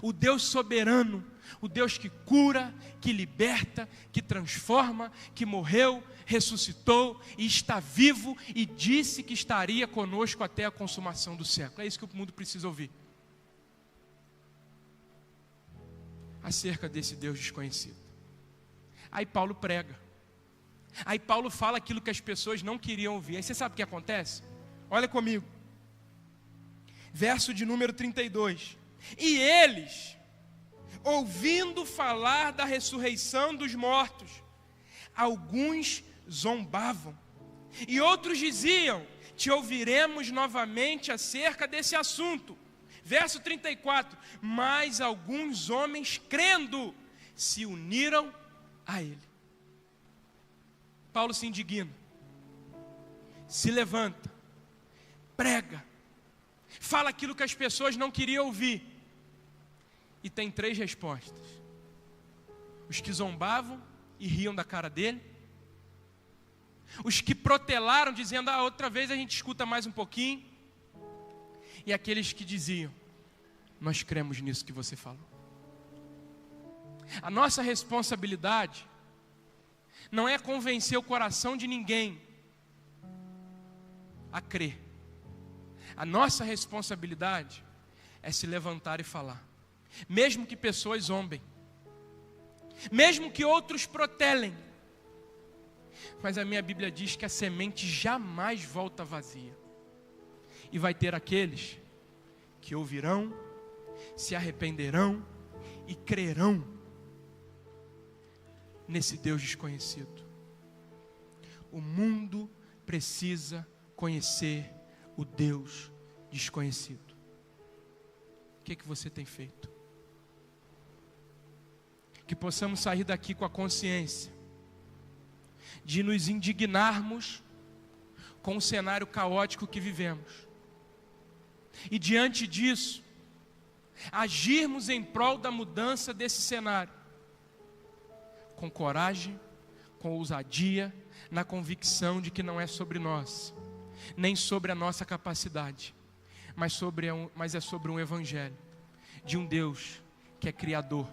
o Deus soberano, o Deus que cura, que liberta, que transforma, que morreu, ressuscitou e está vivo e disse que estaria conosco até a consumação do século. É isso que o mundo precisa ouvir. Acerca desse Deus desconhecido. Aí Paulo prega. Aí Paulo fala aquilo que as pessoas não queriam ouvir. Aí você sabe o que acontece? Olha comigo. Verso de número 32. E eles, ouvindo falar da ressurreição dos mortos, alguns zombavam, e outros diziam: te ouviremos novamente acerca desse assunto. Verso 34, mas alguns homens, crendo, se uniram a ele. Paulo se indigna, se levanta, prega, fala aquilo que as pessoas não queriam ouvir, e tem 3 respostas: os que zombavam e riam da cara dele, os que protelaram dizendo: outra vez a gente escuta mais um pouquinho, e aqueles que diziam: nós cremos nisso que você falou. A nossa responsabilidade não é convencer o coração de ninguém a crer. A nossa responsabilidade é se levantar e falar, mesmo que pessoas zombem, mesmo que outros protelem. Mas a minha Bíblia diz que a semente jamais volta vazia. E vai ter aqueles que ouvirão, se arrependerão e crerão nesse Deus desconhecido. O mundo precisa conhecer o Deus desconhecido. O que você tem feito? Que possamos sair daqui com a consciência de nos indignarmos com o cenário caótico que vivemos. E diante disso, agirmos em prol da mudança desse cenário, com coragem, com ousadia, na convicção de que não é sobre nós, nem sobre a nossa capacidade, mas é sobre um evangelho, de um Deus que é Criador,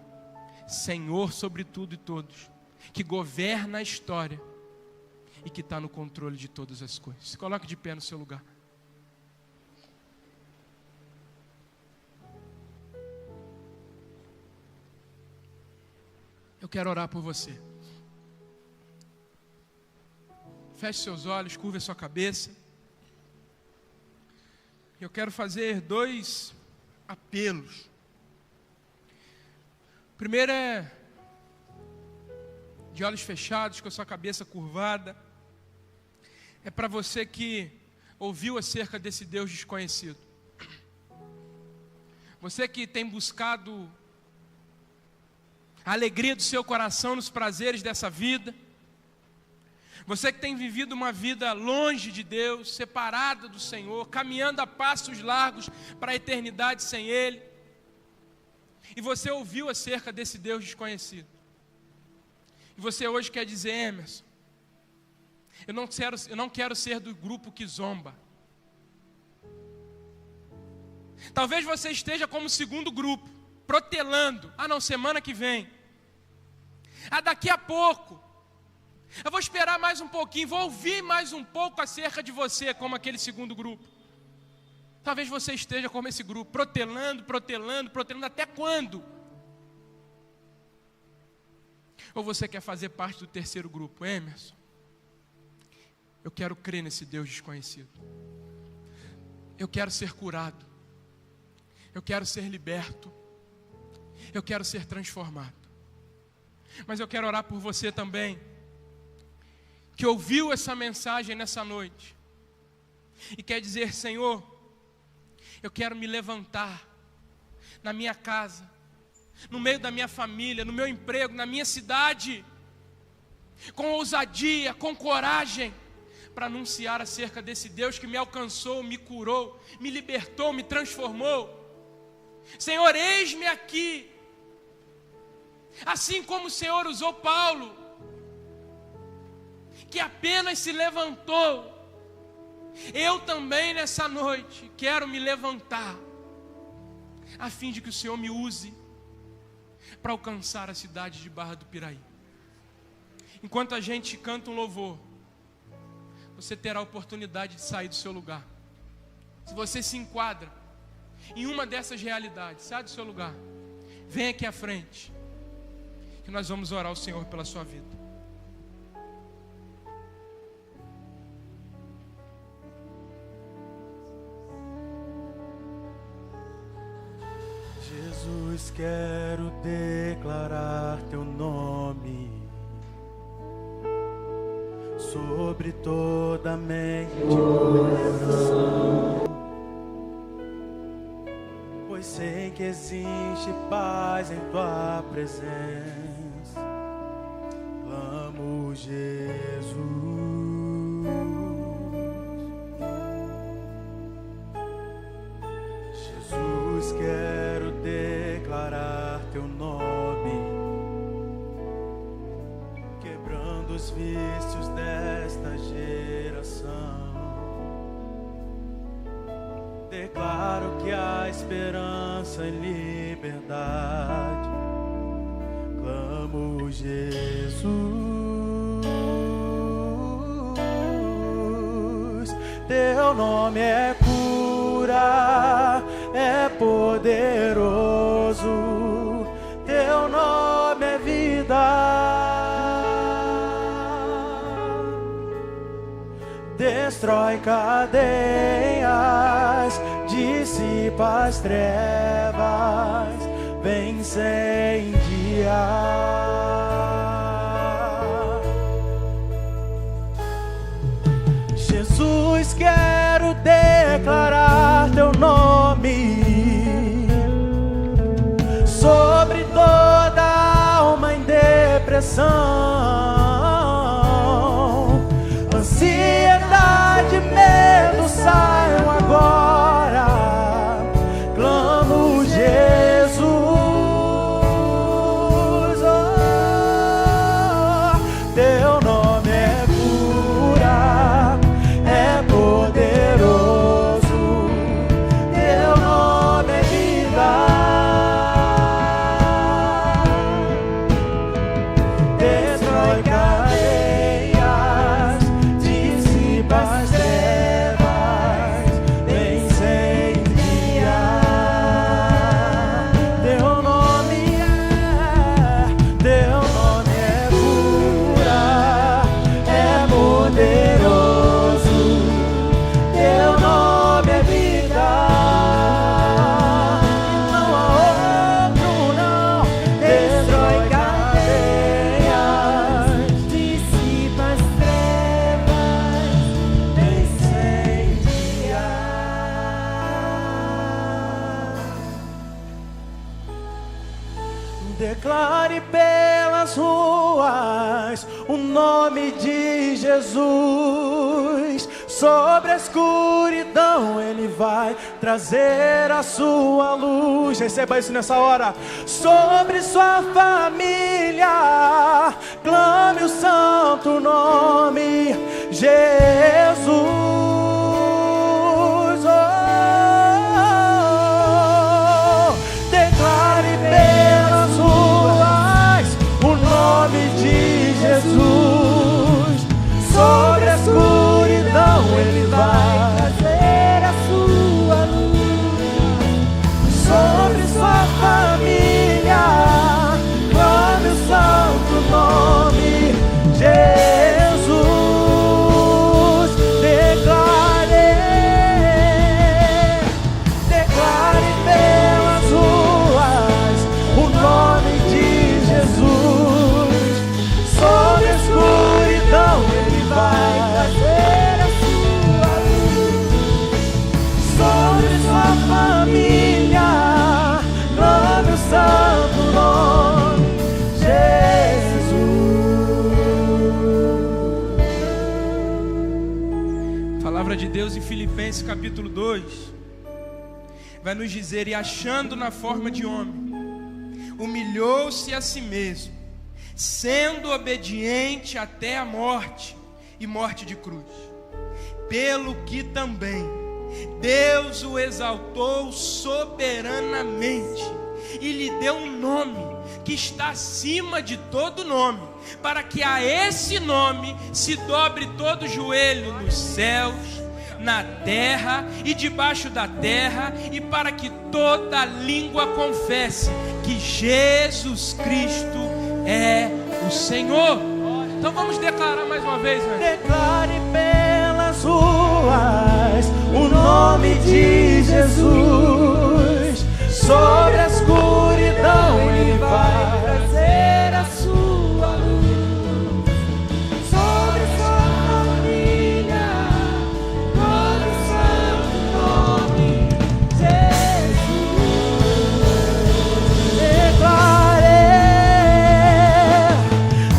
Senhor sobre tudo e todos, que governa a história e que está no controle de todas as coisas. Se coloque de pé no seu lugar. Eu quero orar por você. Feche seus olhos, curva a sua cabeça. Eu quero fazer 2 apelos. O primeiro é de olhos fechados, com a sua cabeça curvada. É para você que ouviu acerca desse Deus desconhecido. Você que tem buscado a alegria do seu coração nos prazeres dessa vida. Você que tem vivido uma vida longe de Deus, separada do Senhor, caminhando a passos largos para a eternidade sem Ele. E você ouviu acerca desse Deus desconhecido. E você hoje quer dizer: Emerson, eu não quero ser do grupo que zomba. Talvez você esteja como segundo grupo, protelando: ah não, semana que vem, ah daqui a pouco, eu vou esperar mais um pouquinho, vou ouvir mais um pouco acerca de você, como aquele segundo grupo. Talvez você esteja como esse grupo, protelando, até quando? Ou você quer fazer parte do terceiro grupo: Emerson, eu quero crer nesse Deus desconhecido. Eu quero ser curado. Eu quero ser liberto. Eu quero ser transformado. Mas eu quero orar por você também, que ouviu essa mensagem nessa noite e quer dizer: Senhor, eu quero me levantar na minha casa, no meio da minha família, no meu emprego, na minha cidade, com ousadia, com coragem, para anunciar acerca desse Deus que me alcançou, me curou, me libertou, me transformou. Senhor, eis-me aqui. Assim como o Senhor usou Paulo, que apenas se levantou, eu também nessa noite quero me levantar, a fim de que o Senhor me use para alcançar a cidade de Barra do Piraí. Enquanto a gente canta um louvor, você terá a oportunidade de sair do seu lugar. Se você se enquadra em uma dessas realidades, sai do seu lugar, vem aqui à frente, que nós vamos orar ao Senhor pela sua vida. Jesus, quero declarar teu nome sobre toda a mente e coração, pois sei que existe paz em tua presença. Clamo, Jesus. Jesus, quero declarar teu nome, quebrando os vícios desta geração. Declaro que há esperança e liberdade. Clamo, Jesus. Teu nome é cura, é poderoso. Teu nome é vida. Destrói cadeias, dissipa as trevas, vem incendiar. Jesus, quero declarar teu nome sobre toda alma em depressão, ansiedade, medo, saiam agora. Clamo, Jesus. Oh, teu nome é cura, é poderoso. Teu nome é vida. Destrói cadeias, dissipa as trevas, vem incendiar. Teu nome é cura, é poderoso. Teu nome é vida. Não há outro, não. Destrói cadeias, dissipa as trevas, vem incendiar. Declare pelas ruas o nome de Jesus. Sobre a escuridão Ele vai trazer a sua luz. Receba isso nessa hora. Sobre sua família, clame o santo nome Jesus. Declare pelas ruas o nome de Jesus. Sobre a escuridão Ele vai trazer a sua luz. Sobre sua família, clame o santo nome Jesus. Declare pelas ruas o nome de Jesus. Sobre a escuridão Ele vai trazer a sua luz. Sobre sua família, clame o santo nome Jesus. A palavra de Deus em Filipenses capítulo 2 vai nos dizer: e achando na forma de homem, humilhou-se a si mesmo, sendo obediente até a morte, e morte de cruz. Pelo que também Deus o exaltou soberanamente e lhe deu um nome que está acima de todo nome, para que a esse nome se dobre todo joelho nos céus, na terra e debaixo da terra, e para que toda língua confesse que Jesus Cristo é o Senhor. Então vamos declarar mais uma vez, né? Declare pelas ruas o nome de Jesus. Sobre a escuridão Ele vai trazer a sua luz. Sobre sua família, clame o santo nome Jesus.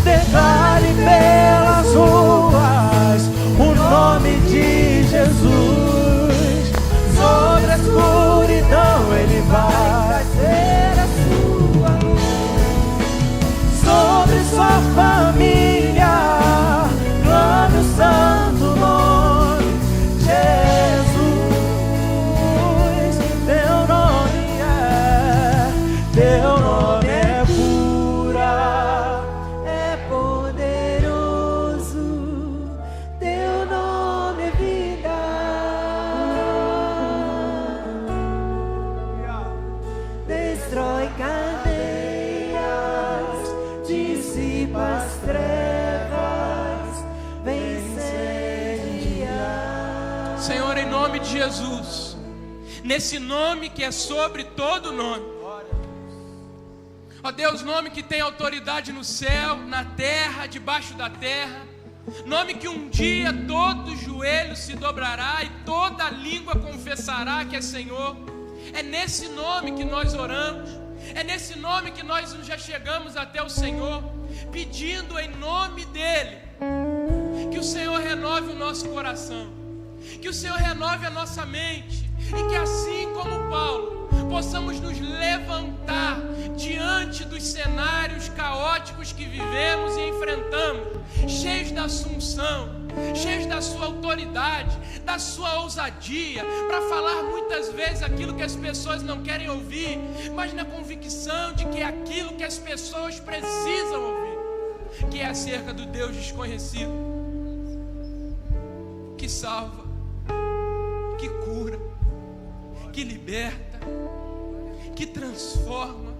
Declare pelas ruas o nome de Jesus. Sobre a escuridão Ele vai trazer a sua luz. Sobre sua família, clame o santo nome Jesus. Teu nome é cura, é poderoso. Teu nome é vida. Destrói cadeias, dissipa as trevas, vence dia. Senhor, em nome de Jesus, nesse nome que é sobre todo nome, ó Deus, nome que tem autoridade no céu, na terra, debaixo da terra, nome que um dia todo joelho se dobrará e toda língua confessará que é Senhor. É nesse nome que nós oramos, é nesse nome que nós já chegamos até o Senhor, pedindo em nome dEle, que o Senhor renove o nosso coração, que o Senhor renove a nossa mente, e que assim como Paulo, possamos nos levantar diante dos cenários caóticos que vivemos e enfrentamos, cheios da assunção, cheios da sua autoridade, da sua ousadia, para falar muitas vezes aquilo que as pessoas não querem ouvir, mas na convicção de que é aquilo que as pessoas precisam ouvir, que é acerca do Deus desconhecido, que salva, que cura, que liberta, que transforma,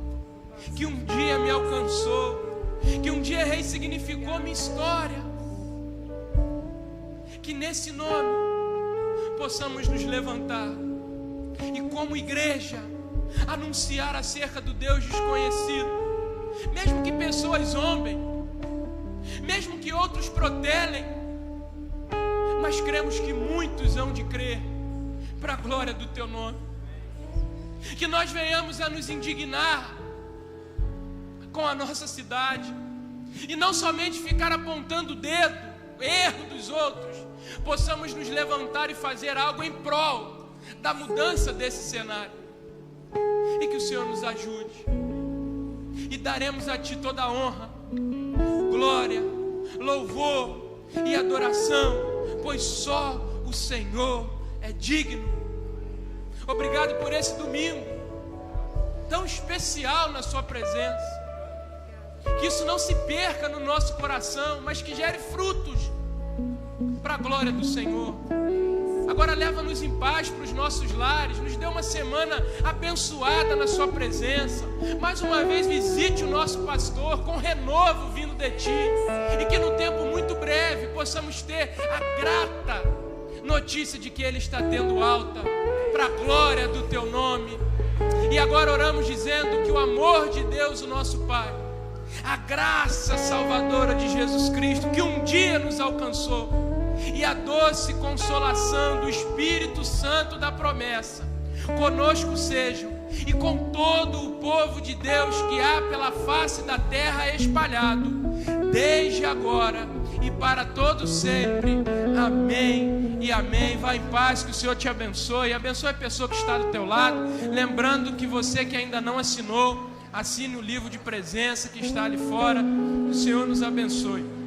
que um dia me alcançou, que um dia ressignificou minha história. Que nesse nome possamos nos levantar e, como igreja, anunciar acerca do Deus desconhecido, mesmo que pessoas zombem, mesmo que outros protelem, mas cremos que muitos hão de crer para a glória do Teu nome. Que nós venhamos a nos indignar com a nossa cidade, e não somente ficar apontando o dedo, erro dos outros, possamos nos levantar e fazer algo em prol da mudança desse cenário. E que o Senhor nos ajude, e daremos a Ti toda a honra, glória, louvor e adoração, pois só o Senhor é digno. Obrigado por esse domingo tão especial na Sua presença. Que isso não se perca no nosso coração, mas que gere frutos para a glória do Senhor. Agora leva-nos em paz para os nossos lares, nos dê uma semana abençoada na Sua presença. Mais uma vez visite o nosso pastor com renovo vindo de Ti, e que no tempo muito breve possamos ter a grata notícia de que Ele está tendo alta, para a glória do Teu nome. E agora oramos dizendo que o amor de Deus, o nosso Pai, a graça salvadora de Jesus Cristo, que um dia nos alcançou, e a doce consolação do Espírito Santo da promessa, conosco sejam, e com todo o povo de Deus que há pela face da terra espalhado, desde agora e para todo sempre. Amém e amém. Vá em paz, que o Senhor te abençoe. Abençoe a pessoa que está do teu lado. Lembrando que você que ainda não assinou, assine o livro de presença que está ali fora. O Senhor nos abençoe.